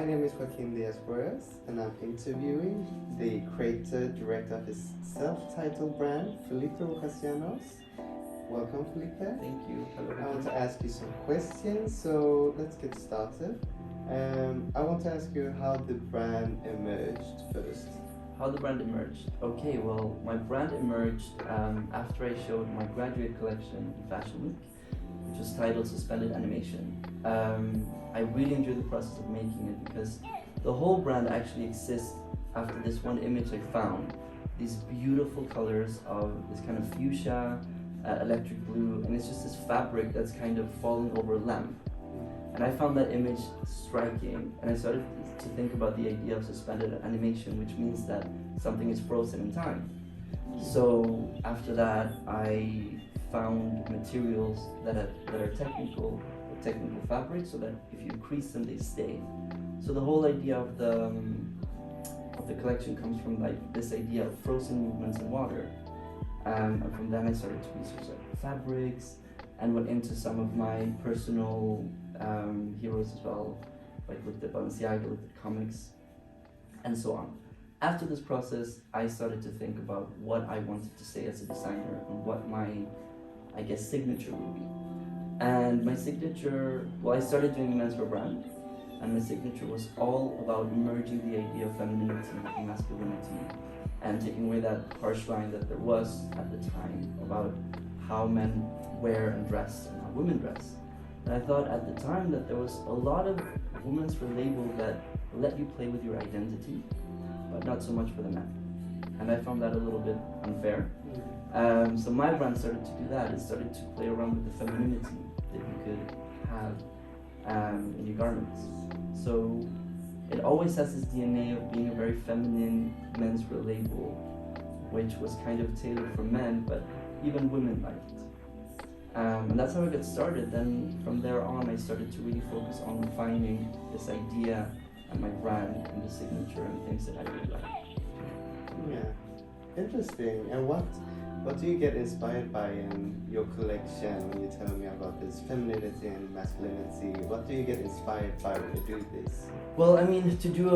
My name is Joaquin Diaz-Flores, and I'm interviewing the creator, director of his self-titled brand, FELIPE ROJAS LLANOS. Welcome, Felipe. Thank you. Hello. I want to ask you some questions, so let's get started. I want to ask you how the brand emerged first. How the brand emerged? Okay, well, my brand emerged after I showed my graduate collection in Fashion Week, which was titled Suspended Animation. I really enjoyed the process of making it because the whole brand actually exists after this one image I found. These beautiful colors of this kind of fuchsia, electric blue, and it's just this fabric that's kind of falling over a lamp. And I found that image striking, and I started to think about the idea of suspended animation, which means that something is frozen in time. So after that, I found materials that are technical fabrics, so that if you crease them, they stay. So the whole idea of the collection comes from like this idea of frozen movements in water. And from then I started to research like fabrics and went into some of my personal heroes as well, like looked at Balenciaga, looked at comics, and so on. After this process, I started to think about what I wanted to say as a designer and what my, I guess, signature would be. And my signature, well, I started doing a menswear brand, and my signature was all about merging the idea of femininity and masculinity and taking away that harsh line that there was at the time about how men wear and dress and how women dress. And I thought at the time that there was a lot of women's label that let you play with your identity, but not so much for the men. And I found that a little bit unfair. So my brand started to do that. It started to play around with the femininity that you could have in your garments. So it always has this DNA of being a very feminine menswear label, which was kind of tailored for men, but even women liked it. And that's how I got started. Then from there on, I started to really focus on refining this idea and my brand and the signature and things that I really like. Yeah, interesting. And what do you get inspired by in your collection when you tell me about this femininity and masculinity? What do you get inspired by when you do this? Well, I mean, to do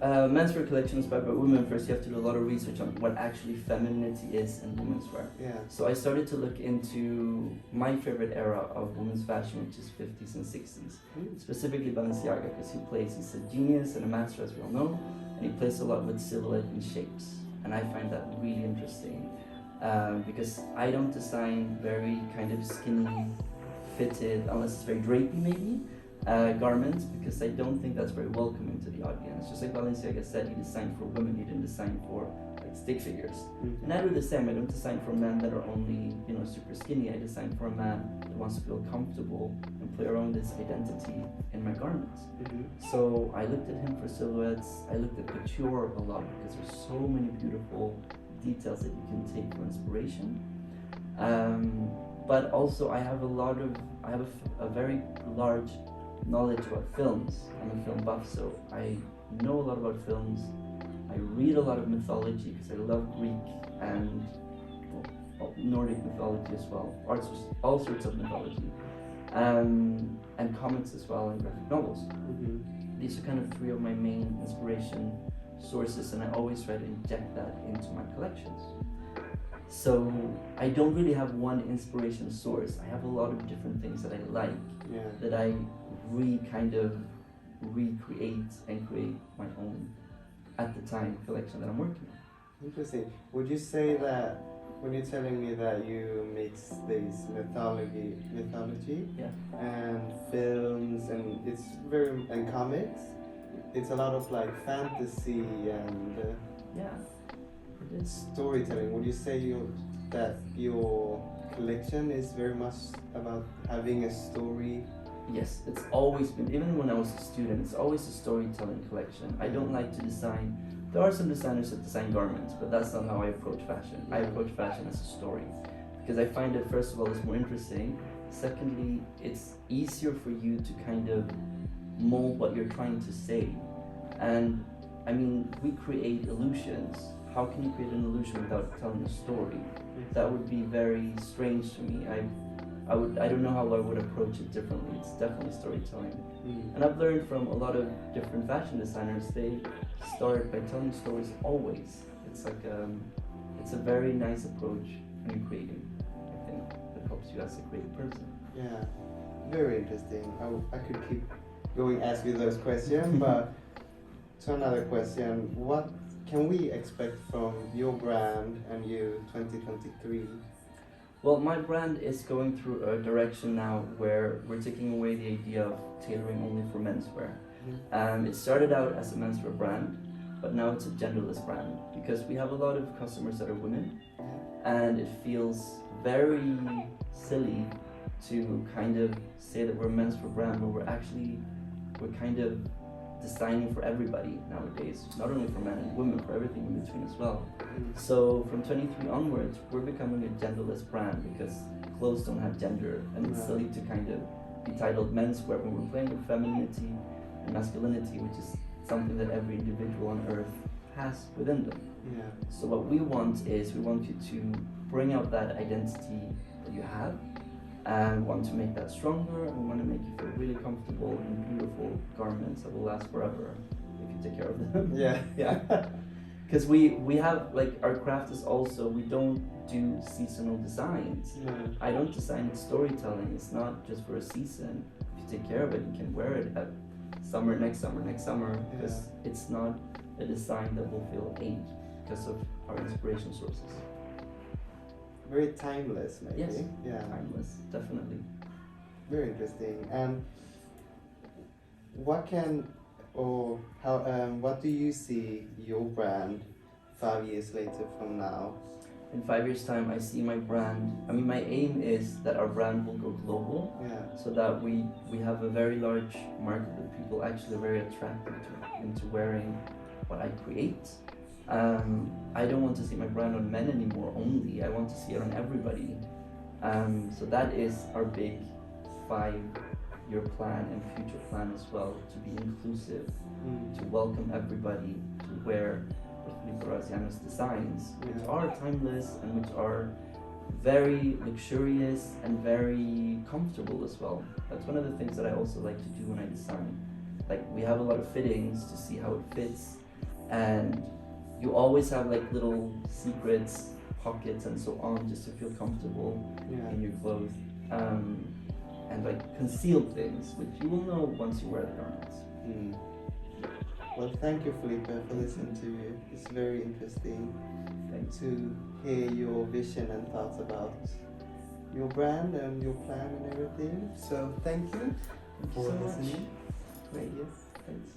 a menswear collection inspired by women, first you have to do a lot of research on what actually femininity is in women's wear. Yeah. So I started to look into my favorite era of women's fashion, which is 50s and 60s. Specifically Balenciaga, because he's a genius and a master, as we all know, and he plays a lot with silhouette and shapes. And I find that really interesting. Because I don't design very kind of skinny fitted, unless it's very drapey maybe, garments, because I don't think that's very welcoming to the audience. Just like Balenciaga said, he designed for women, he didn't design for like stick figures. And I do the same. I don't design for men that are only, super skinny. I design for a man that wants to feel comfortable and play around with his identity in my garments. So I looked at him for silhouettes. I looked at couture a lot because there's so many beautiful details that you can take for inspiration, but also I have a very large knowledge about films. I'm a film buff, so I know a lot about films. I read a lot of mythology because I love Greek and Nordic mythology as well, all sorts of mythology, and comics as well, and graphic novels. These are kind of three of my main inspiration sources, and I always try to inject that into my collections. So I don't really have one inspiration source. I have a lot of different things that I like, that I kind of recreate and create my own, at the time, collection that I'm working on. Interesting. Would you say that when you're telling me that you mix this mythology and films and comics, it's a lot of like fantasy and storytelling. Would you say that your collection is very much about having a story? Yes, it's always been, even when I was a student, it's always a storytelling collection. I don't like to design, there are some designers that design garments, but that's not how I approach fashion. I approach fashion as a story, because I find it, first of all, it's more interesting. Secondly, it's easier for you to kind of mold what you're trying to say. And I mean, we create illusions. How can you create an illusion without telling a story? That would be very strange to me. I don't know how I would approach it differently. It's definitely storytelling. And I've learned from a lot of different fashion designers, they start by telling stories always. It's like it's a very nice approach when you're creating. I think that helps you as a creative person. Yeah, very interesting. I could keep going ask you those questions, but to another question, what can we expect from your brand and you 2023? Well, my brand is going through a direction now where we're taking away the idea of tailoring only for menswear. It started out as a menswear brand, but now it's a genderless brand because we have a lot of customers that are women, and it feels very silly to kind of say that we're a menswear brand when we're kind of designing for everybody nowadays, not only for men and women, for everything in between as well. So from 23 onwards, we're becoming a genderless brand because clothes don't have gender, and it's silly to kind of be titled menswear when we're playing with femininity and masculinity, which is something that every individual on earth has within them. So what we want is we want you to bring out that identity that you have, and want to make that stronger, and we want to make you feel really comfortable in beautiful garments that will last forever if you take care of them. Yeah. Because we have, like, our craft is also, we don't do seasonal designs. I don't design storytelling. It's not just for a season. If you take care of it, you can wear it at summer, next summer, because it's not a design that will feel aged because of our inspiration sources. Very timeless, maybe. Yes, yeah, timeless, definitely. Very interesting. And what what do you see your brand 5 years later from now? In 5 years' time, I see my brand. I mean, my aim is that our brand will go global, so that we have a very large market of people actually very attracted into wearing what I create. I don't want to see my brand on men anymore only. I want to see it on everybody. So that is our big 5-year plan and future plan as well, to be inclusive, to welcome everybody to wear FELIPE ROJAS LLANOS designs, which are timeless and which are very luxurious and very comfortable as well. That's one of the things that I also like to do when I design. Like, we have a lot of fittings to see how it fits, and you always have like little secrets, pockets and so on, just to feel comfortable in your clothes, and like concealed things, which you will know once you wear the garments. Well, thank you, Felipe, for listening to you. It's very interesting to hear your vision and thoughts about your brand and your plan and everything. So thank you for listening. Great. Yes, thanks.